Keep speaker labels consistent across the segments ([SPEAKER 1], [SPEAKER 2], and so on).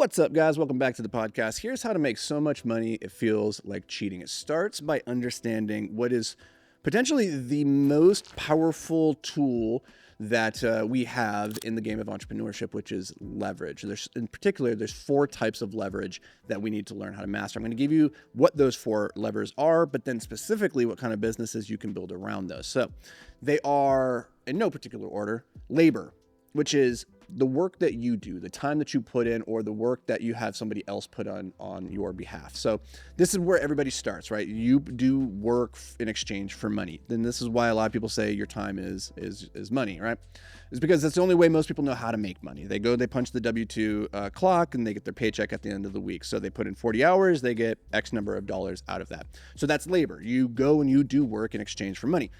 [SPEAKER 1] What's up, guys? Welcome back to the podcast. Here's how to make so much money it feels like cheating. It starts by understanding what is potentially the most powerful tool that we have in the game of entrepreneurship, which is leverage. There's 4 types of leverage that we need to learn how to master. I'm going to give you what those 4 levers are, but then specifically what kind of businesses you can build around those. So they are, in no particular order, labor, which is the work that you do, the time that you put in, or the work that you have somebody else put on your behalf. So this is where everybody starts, right? You do work in exchange for money. Then this is why a lot of people say your time is money, right? It's because that's the only way most people know how to make money. They punch the W-2 clock, and they get their paycheck at the end of the week. So they put in 40 hours, they get X number of dollars out of that. So that's labor. You go and you do work in exchange for money.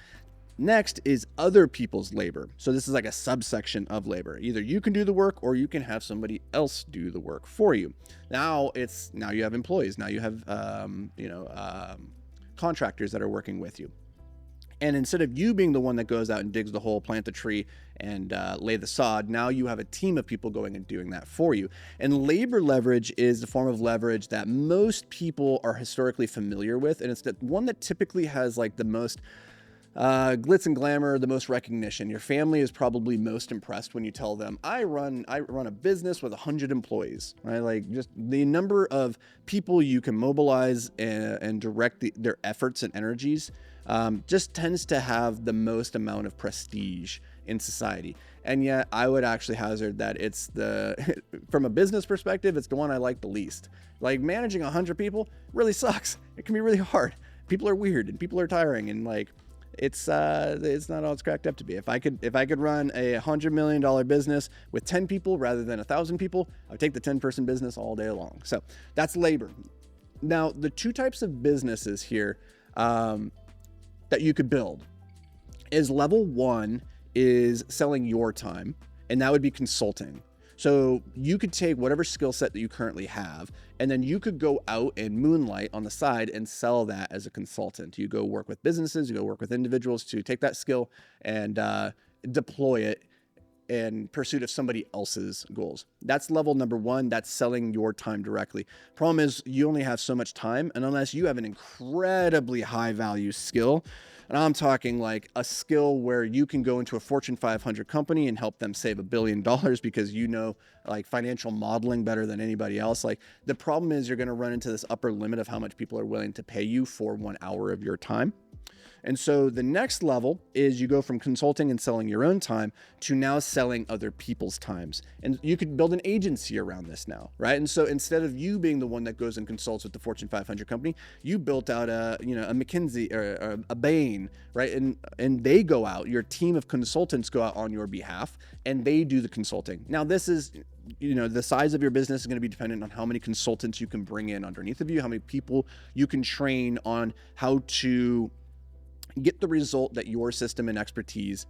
[SPEAKER 1] Next is other people's labor. So this is like a subsection of labor. Either you can do the work or you can have somebody else do the work for you. Now you have employees. Now you have contractors that are working with you. And instead of you being the one that goes out and digs the hole, plant the tree, and lay the sod, now you have a team of people going and doing that for you. And labor leverage is the form of leverage that most people are historically familiar with. And it's the one that typically has like the most glitz and glamour, the most recognition. Your family is probably most impressed when you tell them, I run a business with 100 employees, right? Like just the number of people you can mobilize and direct their efforts and energies just tends to have the most amount of prestige in society. And yet I would actually hazard that it's from a business perspective, it's the one I like the least. Like managing 100 people really sucks. It can be really hard. People are weird and people are tiring, and like, it's not all it's cracked up to be. If I could run a $100 million business with 10 people rather than 1,000 people, I would take the 10-person business all day long. So that's labor. Now, the 2 types of businesses here that you could build is level 1 is selling your time, and that would be consulting. So you could take whatever skill set that you currently have, and then you could go out and moonlight on the side and sell that as a consultant. You go work with businesses, you go work with individuals to take that skill and deploy it in pursuit of somebody else's goals. That's level number 1. That's selling your time directly. Problem is you only have so much time, and unless you have an incredibly high value skill, and I'm talking like a skill where you can go into a Fortune 500 company and help them save $1 billion because you know like financial modeling better than anybody else. Like the problem is you're going to run into this upper limit of how much people are willing to pay you for 1 hour of your time. And so the next level is you go from consulting and selling your own time to now selling other people's times. And you could build an agency around this now, right? And so instead of you being the one that goes and consults with the Fortune 500 company, you built out a McKinsey or a Bain, right? And they go out, your team of consultants go out on your behalf and they do the consulting. Now this is, the size of your business is going to be dependent on how many consultants you can bring in underneath of you, how many people you can train on how to get the result that your system and expertise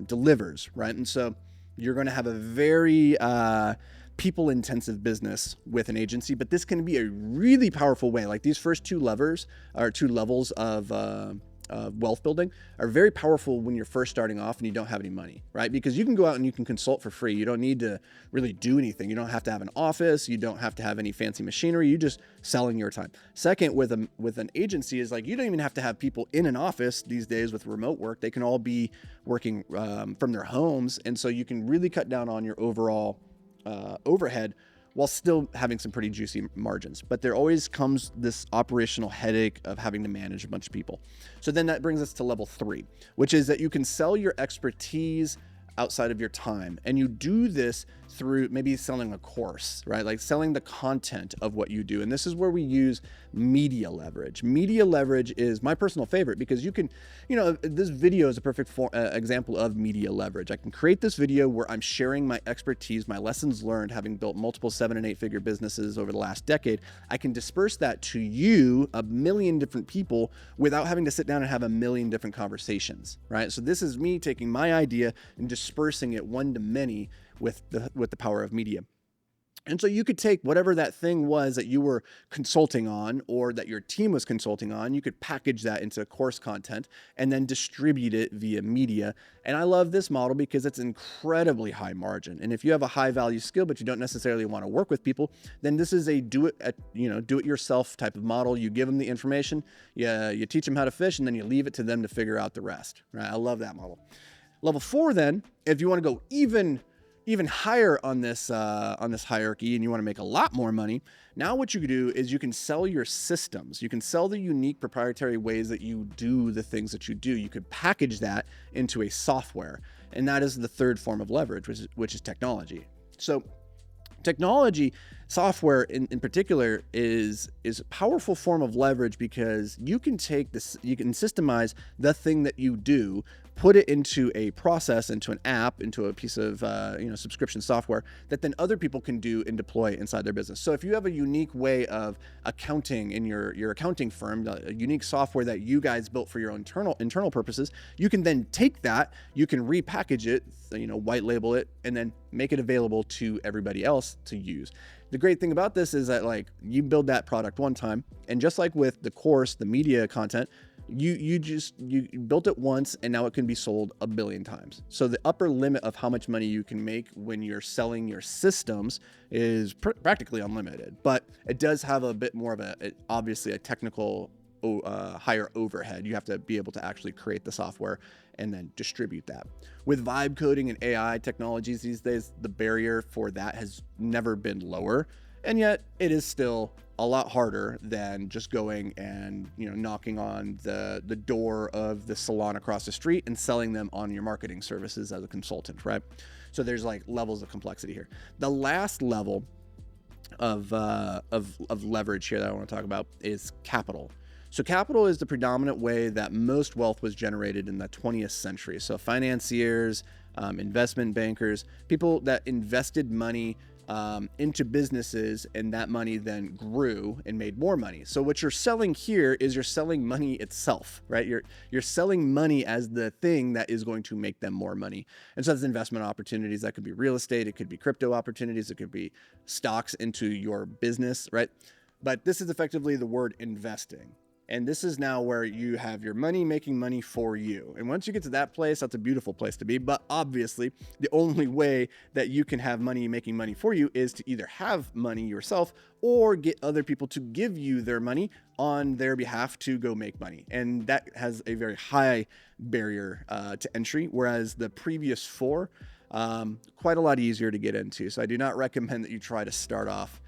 [SPEAKER 1] delivers, right? And so you're going to have a very people-intensive business with an agency, but this can be a really powerful way. Like these first 2 levers or 2 levels of wealth building are very powerful when you're first starting off and you don't have any money, right? Because you can go out and you can consult for free. You don't need to really do anything. You don't have to have an office. You don't have to have any fancy machinery. You just selling your time. Second, with an agency is like, you don't even have to have people in an office these days with remote work. They can all be working from their homes. And so you can really cut down on your overall overhead while still having some pretty juicy margins. But there always comes this operational headache of having to manage a bunch of people. So then that brings us to level 3, which is that you can sell your expertise outside of your time. And you do this through maybe selling a course, right? Like selling the content of what you do. And this is where we use media leverage. Media leverage is my personal favorite because you can, this video is a perfect example of media leverage. I can create this video where I'm sharing my expertise, my lessons learned, having built multiple 7- and 8-figure businesses over the last decade. I can disperse that to you, 1 million different people, without having to sit down and have 1 million different conversations, right? So this is me taking my idea and dispersing it one to many with the power of media. And so you could take whatever that thing was that you were consulting on or that your team was consulting on, you could package that into course content and then distribute it via media. And I love this model because it's incredibly high margin. And if you have a high value skill, but you don't necessarily want to work with people, then this is a do it yourself type of model. You give them the information, you teach them how to fish, and then you leave it to them to figure out the rest. Right? I love that model. Level 4, then, if you want to go even higher on this hierarchy and you want to make a lot more money, now what you can do is you can sell your systems. You can sell the unique proprietary ways that you do the things that you do. You could package that into a software, and that is the third form of leverage, which is technology. So technology, software in particular, is a powerful form of leverage because you can take this, you can systemize the thing that you do, put it into a process, into an app, into a piece of subscription software that then other people can do and deploy inside their business. So if you have a unique way of accounting in your accounting firm, a unique software that you guys built for your internal purposes, you can then take that, you can repackage it, white label it, and then make it available to everybody else to use. The great thing about this is that you build that product one time, and just like with the course, the media content, you built it once, and now it can be sold a billion times. So the upper limit of how much money you can make when you're selling your systems is practically unlimited, but it does have a bit more of obviously a technical higher overhead. You have to be able to actually create the software and then distribute that. With vibe coding and AI technologies these days, the barrier for that has never been lower, and yet it is still a lot harder than just going and knocking on the door of the salon across the street and selling them on your marketing services as a consultant, right? So there's levels of complexity here. The last level of leverage here that I want to talk about is capital. So capital is the predominant way that most wealth was generated in the 20th century. So financiers, investment bankers, people that invested money into businesses, and that money then grew and made more money. So what you're selling here is you're selling money itself, right? You're selling money as the thing that is going to make them more money. And so that's investment opportunities. That could be real estate, it could be crypto opportunities, it could be stocks into your business, right? But this is effectively the word investing. And this is now where you have your money making money for you. And once you get to that place, that's a beautiful place to be. But obviously, the only way that you can have money making money for you is to either have money yourself or get other people to give you their money on their behalf to go make money. And that has a very high barrier to entry, whereas the previous four, quite a lot easier to get into. So I do not recommend that you try to start off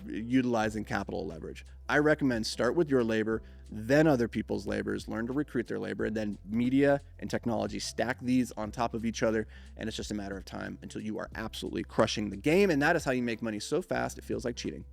[SPEAKER 1] utilizing capital leverage. I recommend start with your labor, then other people's labors, learn to recruit their labor, and then media and technology. Stack these on top of each other, and it's just a matter of time until you are absolutely crushing the game. And that is how you make money so fast it feels like cheating.